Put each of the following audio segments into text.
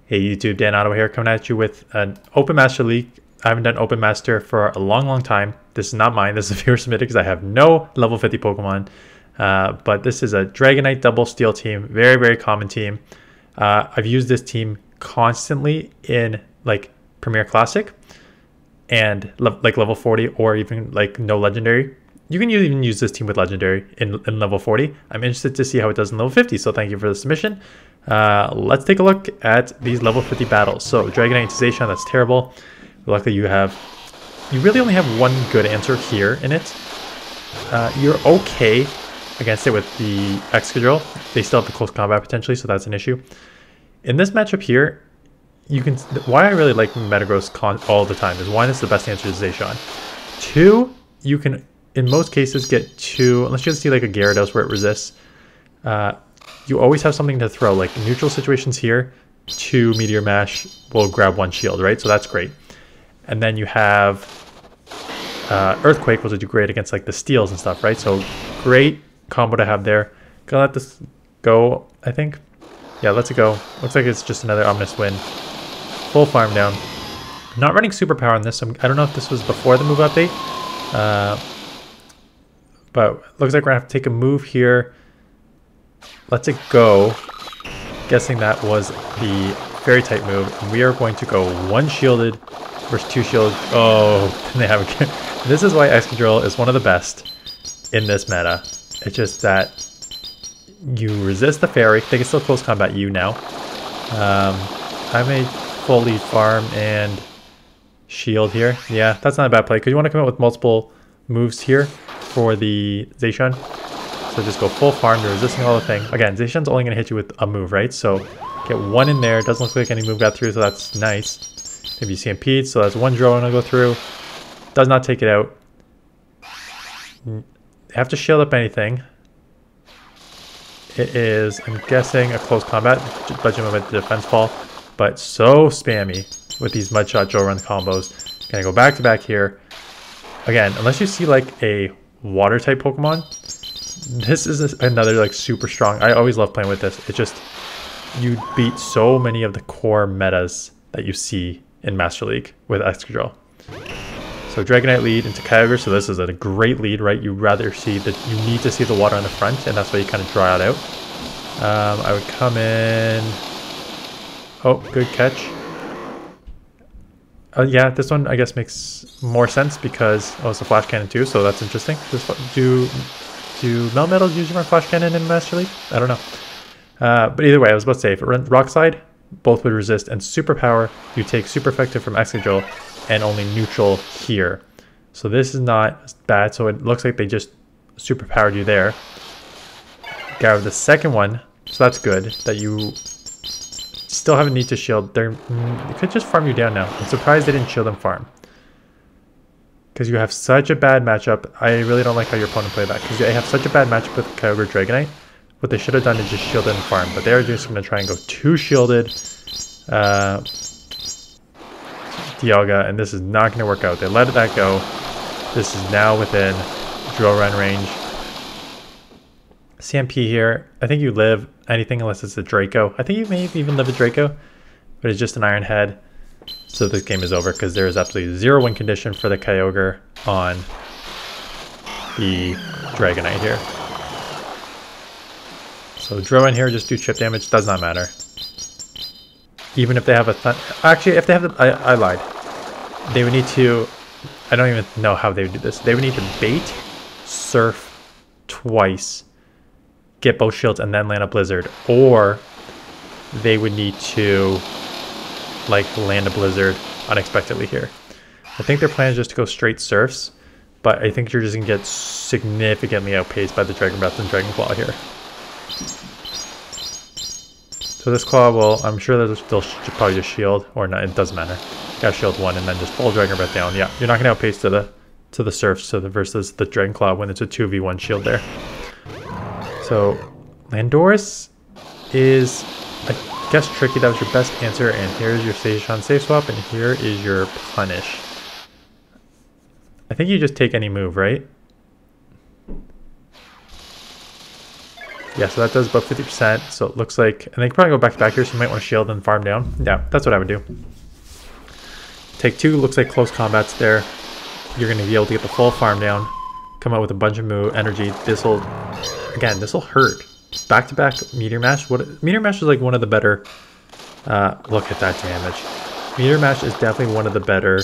Hey YouTube, Dan Ottawa here, coming at you with an Open Master League. I haven't done Open Master for a long time. This is not mine. This is viewer submitted because I have no level 50 Pokemon. But this is a Dragonite double steel team. Very common team. I've used this team constantly in like Premier Classic and like level 40 or even like no legendary. You can even use this team with legendary in level 40. I'm interested to see how it does in level 50. So thank you for the submission. Let's take a look at these level 50 battles. So Dragonite Zacian, that's terrible. Luckily you really only have one good answer here in it. You're okay against it with the excadrill. They still have the close combat potentially, so that's an issue. In this matchup here, why I really like metagross all the time is one, it's the best answer to Zacian. Two, you can in most cases get two, unless you see like a Gyarados where it resists. You always have something to throw, like neutral situations here, 2 Meteor Mash will grab 1 shield, right? So that's great. And then you have Earthquake, which will do great against like the steals and stuff, right? So great combo to have there. Gonna let this go, I think. Yeah, let's it go. Looks like it's just another Ominous Wind. Full farm down. Not running Superpower on this. I don't know if this was before the move update. But looks like we're gonna have to take a move here. Let's it go. Guessing that was the very tight move. And we are going to go 1 shielded versus 2 shielded. Oh, they have a This is why excadrill is one of the best in this meta. It's just that you resist the fairy. They can still close combat you now. I may fully farm and shield here. Yeah, that's not a bad play because you want to come out with multiple moves here for the Zacian. So just go full farm, you're resisting all the thing. Again, Zacian's only going to hit you with a move, right? So get 1 in there. Doesn't look like any move got through, so that's nice. Maybe you CMP'd, so that's 1 drill going to go through. Does not take it out. You have to shield up anything. It is, I'm guessing, a close combat. Budget movement to defense fall. But so spammy with these Mudshot Joe Run combos. Gonna go back to back here. Again, unless you see like a water type Pokemon, this is another like super strong. I always love playing with this. It's just you beat so many of the core metas that you see in Master League with excadrill. So Dragonite lead into Kyogre. So this is a great lead, right? You rather see that you need to see the water on the front, and that's why you kind of draw it out. I would come in. Oh, good catch. Yeah, this one I guess makes more sense because it's a flash cannon too, so that's interesting. Do Melmetals use more flash cannon in Master League? I don't know. But either way, I was about to say, if it runs Rock Slide, both would resist, and Superpower, you take Super Effective from excadrill and only neutral here. So this is not bad, so it looks like they just Superpowered you there. Grab the second one, so that's good, that you still have a need to shield. They could just farm you down now. I'm surprised they didn't shield and farm. Because you have such a bad matchup. I really don't like how your opponent played that. Because they have such a bad matchup with Kyogre Dragonite. What they should have done is just shield and farm. But they're just going to try and go 2 shielded Dialga. And this is not going to work out. They let that go. This is now within drill run range. CMP here. I think you live anything unless it's a Draco. I think you may even live a Draco. But it's just an Iron Head. So this game is over because there is absolutely 0 win condition for the Kyogre on the Dragonite here. So drill in here, just do chip damage, does not matter. Even if they have a actually, if they have I lied. They would need to, I don't even know how they would do this. They would need to bait, surf twice, get both shields, and then land a Blizzard. Or they would need to like land a Blizzard unexpectedly here. I think their plan is just to go straight surfs, but I think you're just gonna get significantly outpaced by the Dragon Breath and Dragon Claw here. So this Claw will, I'm sure that they'll probably just shield, or not, it doesn't matter. Got shield 1 and then just full Dragon Breath down. Yeah, you're not gonna outpace to the surfs versus the Dragon Claw when it's a 2v1 shield there. So Landorus is, I guess, tricky. That was your best answer, and here's your Zacian safe swap, and here is your punish. I think you just take any move, right? Yeah, so that does about 50%. So it looks like, and they can probably go back to back here, so you might want to shield and farm down. Yeah, that's what I would do. Take 2, looks like close combat's there. You're going to be able to get the full farm down. Come out with a bunch of energy. This'll, again, this'll hurt. Back-to-back Meteor Mash. Meteor Mash is like one of the better, look at that damage. Meteor Mash is definitely one of the better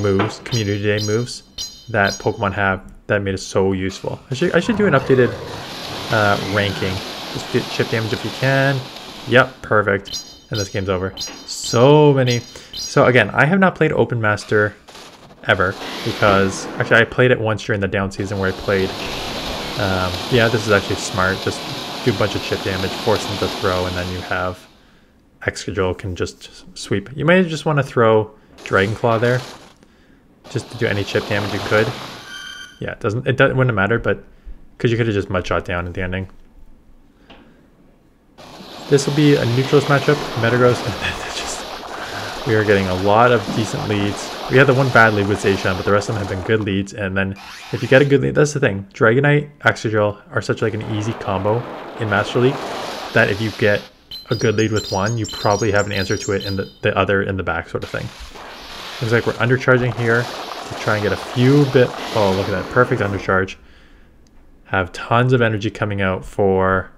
moves, Community Day moves, that Pokemon have that made it so useful. I should do an updated ranking. Just get chip damage if you can. Yep, perfect. And this game's over. So many. So again, I have not played Open Master ever because actually I played it once during the down season where I played. Yeah, this is actually smart. Just do a bunch of chip damage, force them to throw, and then you have Excadrill can just sweep. You might just want to throw Dragon Claw there, just to do any chip damage you could. Yeah, it wouldn't have mattered, but because you could have just mud shot down at the ending. This will be a neutralist matchup, metagross. We are getting a lot of decent leads. We had the one bad lead with Zacian, but the rest of them have been good leads. And then if you get a good lead, that's the thing. Dragonite, Excadrill are such like an easy combo in Master League that if you get a good lead with one, you probably have an answer to it in the other in the back sort of thing. Looks like we're undercharging here to try and get a few bit. Oh, look at that. Perfect undercharge. Have tons of energy coming out for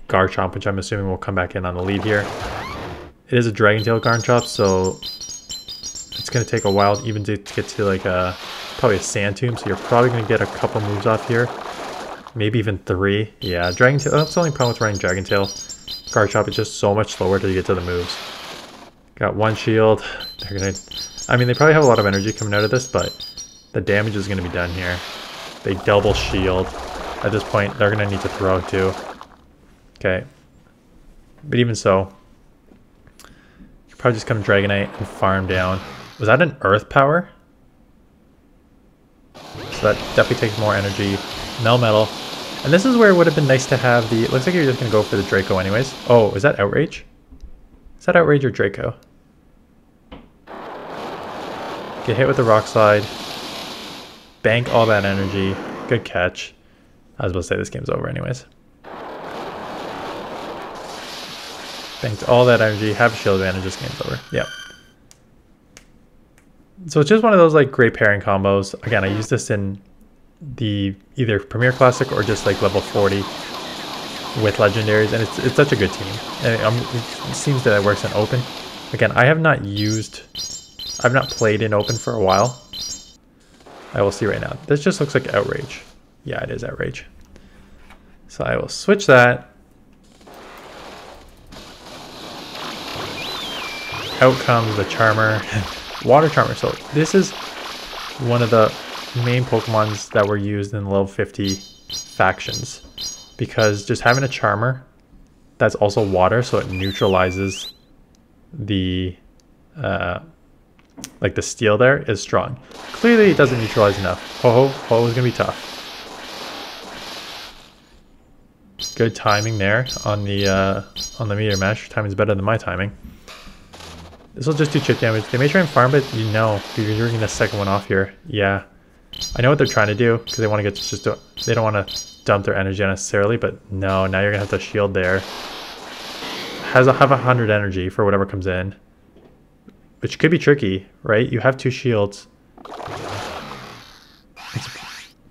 Garchomp, which I'm assuming will come back in on the lead here. It is a Dragon Tail Garchomp, so it's going to take a while even to get to like probably a Sand Tomb, so you're probably going to get a couple moves off here. Maybe even 3. Yeah, Dragon Tail, that's the only problem with running Dragon Tail. Garchomp is just so much slower to get to the moves. Got 1 shield. They're going to, I mean, they probably have a lot of energy coming out of this, but the damage is going to be done here. They double shield. At this point, they're going to need to throw too. Okay. But even so, you could probably just come Dragonite and farm down. Was that an Earth Power? So that definitely takes more energy. Melmetal. And this is where it would have been nice to have the... It looks like you're just going to go for the Draco anyways. Oh, is that Outrage? Is that Outrage or Draco? Get hit with the Rock Slide. Bank all that energy. Good catch. I was about to say this game's over anyways. Banked all that energy. Have a shield advantage. This game's over. Yep. So it's just one of those like great pairing combos. Again, I use this in the either Premier Classic or just like level 40 with legendaries, and it's such a good team. And it seems that it works in open. Again, I've not played in open for a while. I will see right now. This just looks like Outrage. Yeah, it is Outrage. So I will switch that. Out comes the Charmer. Water Charmer. So this is one of the main Pokemons that were used in the level 50 factions, because just having a Charmer that's also water, so it neutralizes the like the steel there, is strong. Clearly it doesn't neutralize enough. Ho-Ho is gonna be tough. Good timing there on the Meteor Mash. Timing's better than my timing. This will just do chip damage. They may try and farm it, you know, you're getting a second one off here. Yeah, I know what they're trying to do because they want to get they don't want to dump their energy unnecessarily, but no, now you're gonna have to shield there. Have 100 energy for whatever comes in, which could be tricky, right? You have 2 shields.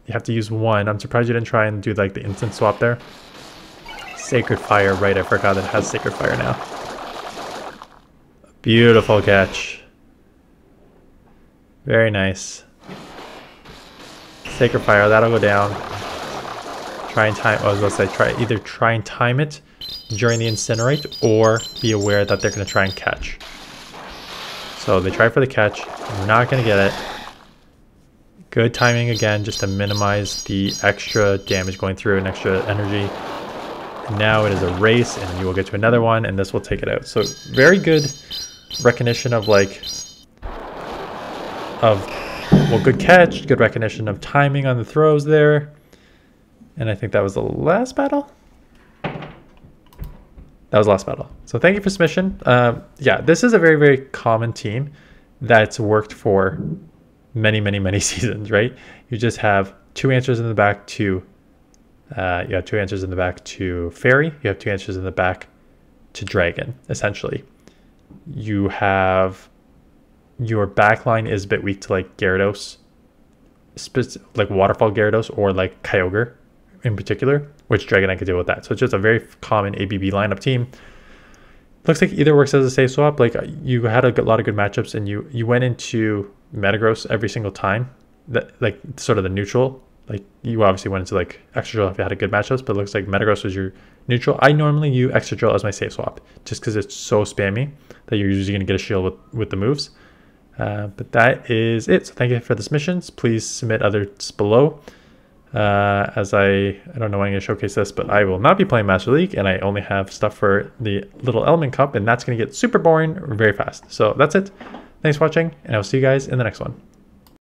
You have to use 1. I'm surprised you didn't try and do like the instant swap there. Sacred Fire, right? I forgot that it has Sacred Fire now. Beautiful catch. Very nice. Sacred Fire, that'll go down. Try and time, I was going to say, either try and time it during the Incinerate, or be aware that they're going to try and catch. So they try for the catch, not going to get it. Good timing again, just to minimize the extra damage going through and extra energy. And now it is a race, and you will get to another one, and this will take it out. So very good recognition of like, well, good catch, good recognition of timing on the throws there. And I think that was the last battle. That was the last battle. So thank you for submission. Yeah, this is a very, very common team that's worked for many, many, many seasons, right? You just have 2 answers in the back to You have 2 answers in the back to Fairy. You have 2 answers in the back to Dragon, essentially. You have your backline is a bit weak to like Gyarados, like Waterfall Gyarados or like Kyogre in particular, which Dragonite could deal with that. So it's just a very common ABB lineup team. Looks like either works as a safe swap. Like you had a lot of good matchups, and you went into metagross every single time. That like sort of the neutral. Like you obviously went into like excadrill if you had a good matchups, but it looks like metagross was your neutral. I normally use excadrill as my safe swap just because it's so spammy that you're usually going to get a shield with the moves. But that is it. So thank you for the submissions. Please submit others below. As I don't know when I'm going to showcase this, but I will not be playing Master League, and I only have stuff for the Little Element Cup, and that's going to get super boring very fast. So that's it. Thanks for watching, and I'll see you guys in the next one.